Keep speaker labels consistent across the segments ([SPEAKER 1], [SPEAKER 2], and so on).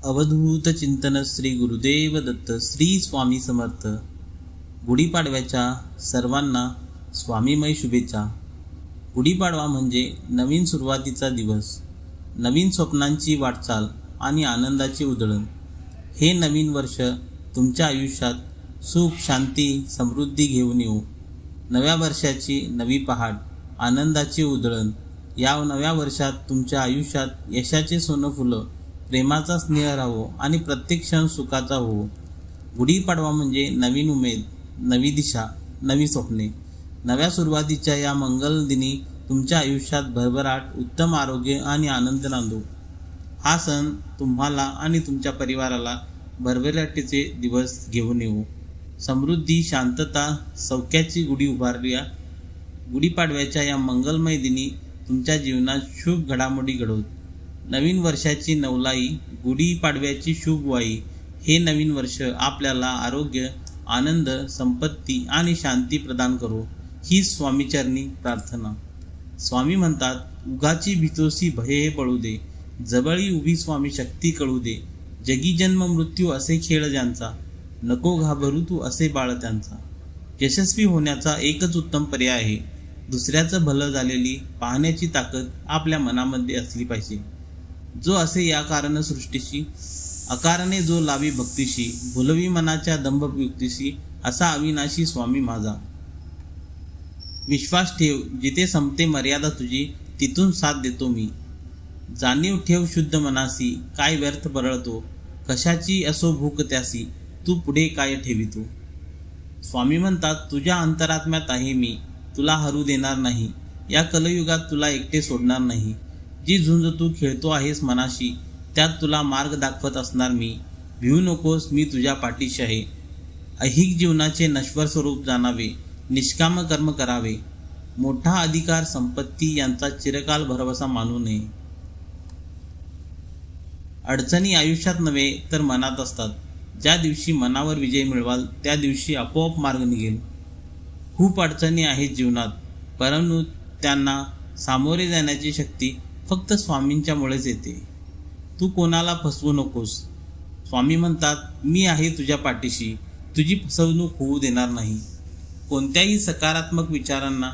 [SPEAKER 1] अवधूत चिंतन श्री गुरुदेव दत्त श्री स्वामी समर्थ। गुढीपाडव्याच्या सर्वांना स्वामीमय शुभेच्छा। गुढीपाडवा म्हणजे नवीन सुरुवातीचा दिवस, नवीन स्वप्नांची वाटचाल आणि आनंदाची उधळण। हे नवीन वर्ष तुमच्या आयुष्यात सुख, शांती, समृद्धी घेऊन येऊ। नव्या वर्षाची नवी पहाट, आनंदाची उधळण। या नव्या वर्षात तुमच्या आयुष्यात यशाचे सोनं फुलं, प्रेमाचा स्नेह राहो आणि प्रत्येक क्षण सुखाचा हो। गुढीपाडवा म्हणजे नवीन उमेद, नवी दिशा, नवी स्वप्ने। नव्या सुरुवातीच्या या मंगल दिनी तुमच्या आयुष्यात भरभराट, उत्तम आरोग्य आणि आनंद नांदो। हा सण तुम्हाला आणि तुमच्या परिवाराला भरभराटीचे दिवस घेऊन येऊ। समृद्धी, शांतता, सौख्याची गुढी उभारूया। गुढीपाडव्याच्या या मंगलमय दिनी तुमच्या जीवनात शुभ घडामोडी घडवत। नवीन वर्षाची नवलाई, गुढीपाडव्याची शुभवाई। हे नवीन वर्ष आपल्याला आरोग्य, आनंद, संपत्ती आणि शांती प्रदान करो, ही स्वामीचरणी प्रार्थना। स्वामी म्हणतात, उगाची भीतोसी भये हे पळू दे, जवळी उभी स्वामी शक्ती कळू दे। जगी जन्म मृत्यू असे खेळ ज्यांचा, नको घाबरू तू असे बाळ त्यांचा। यशस्वी होण्याचा एकच उत्तम पर्याय आहे, दुसऱ्याचं भलं झालेली पाहण्याची ताकद आपल्या मनामध्ये असली पाहिजे। जो असे या कारण सृष्टीशी, अकारणे जो लावी भक्तीशी, भुलवी मनाच्या दंभयुक्तीशी, असा अविनाशी स्वामी माझा। विश्वास ठेव, जिथे संपते मर्यादा तुझी, तिथून साथ देतो मी। जाणीव ठेव शुद्ध मनासी, काय व्यर्थ बरळतो, कशाची असो भूक त्यासी, तू पुढे काय ठेवितो। स्वामी म्हणतात, तुझ्या अंतरात्म्यात आहे मी, तुला हरू देणार नाही। या कलयुगात तुला एकटे सोडणार नाही। जी झुंज तू खेळतो आहेस मनाशी, त्यात तुला मार्ग दाखवत असणार मी। भिवू नकोस, मी तुझ्या पाठीशी आहे। ऐहिक जीवनाचे नश्वर स्वरूप जाणावे, निष्काम कर्म करावे। मोठा अधिकार, संपत्ती यांचा चिरकाल भरवसा मानू नये। अडचणी आयुष्यात नव्हे तर मनात असतात। ज्या दिवशी मनावर विजय मिळवाल, त्या दिवशी आपोआप मार्ग निघेल। खूप अडचणी आहेत जीवनात, परंतु त्यांना सामोरे जाण्याची शक्ती फक्त स्वामींच्यामुळेच येते। तू कोणाला फसवू नकोस। स्वामी म्हणतात, मी आहे तुझ्या पाठीशी, तुझी फसवणूक होऊ देणार नाही। कोणत्याही सकारात्मक विचारांना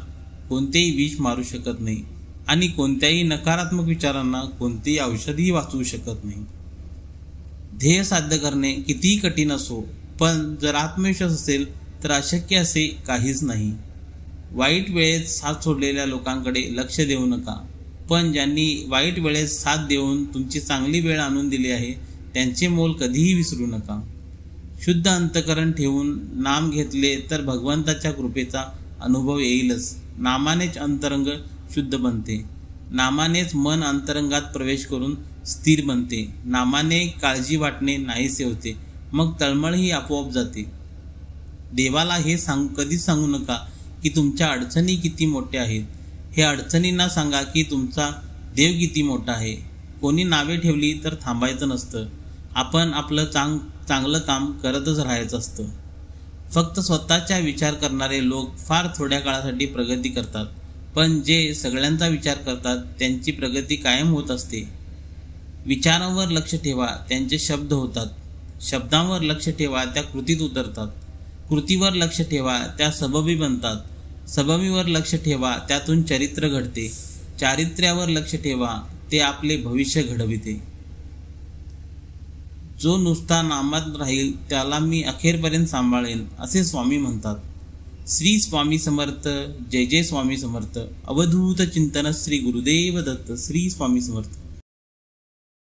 [SPEAKER 1] कोणतेही विष मारू शकत नाही आणि कोणत्याही नकारात्मक विचारांना कोणतेही औषधही वाचवू शकत नाही। ध्येय साध्य करणे कितीही कठीण असो, पण जर आत्मविश्वास असेल तर अशक्य असे काहीच नाही। वाईट वेळेत साथ सोडलेल्या लोकांकडे लक्ष देऊ नका, पण ज्यांनी वाईट वेळेत साथ देऊन तुमची चांगली वेळ आणून दिली आहे, त्यांचे मोल कधीही विसरू नका। शुद्ध अंतकरण ठेवून नाम घेतले तर भगवंताच्या कृपेचा अनुभव येईलच। नामानेच अंतरंग शुद्ध बनते, नामानेच मन अंतरंगात प्रवेश करून स्थिर बनते। नामाने काळजी वाटणे नाहीसे होते, मग तळमळही आपोआप जाते। देवाला हे कधीच सांगू नका की तुमच्या अडचणी किती मोठ्या आहेत। हे अडचणींना सांगा की तुमचा देव किती मोठा आहे। कोणी नावे ठेवली तर थांबायचं नसतं, आपण आपलं चांगलं काम करतच राहायचं असतं। फक्त स्वतःचा विचार करणारे लोक फार थोड्या काळासाठी प्रगती करतात, पण जे सगळ्यांचा विचार करतात त्यांची प्रगती कायम होत असते। विचारांवर लक्ष ठेवा, त्यांचे शब्द होतात। शब्दांवर लक्ष ठेवा, त्या कृतीत उतरतात। कृतीवर लक्ष ठेवा, त्या सबबी बनतात। सबबीवर लक्ष ठेवा, त्यातून चरित्र घडते। चारित्र्यावर लक्ष ठेवा, ते आपले भविष्य घडविते। जो नुसता नामात राहील त्याला मी अखेरपर्यंत सांभाळेन, असे स्वामी म्हणतात। श्री स्वामी समर्थ। जय जय स्वामी समर्थ। अवधूत चिंतन श्री गुरुदेव दत्त श्री स्वामी समर्थ।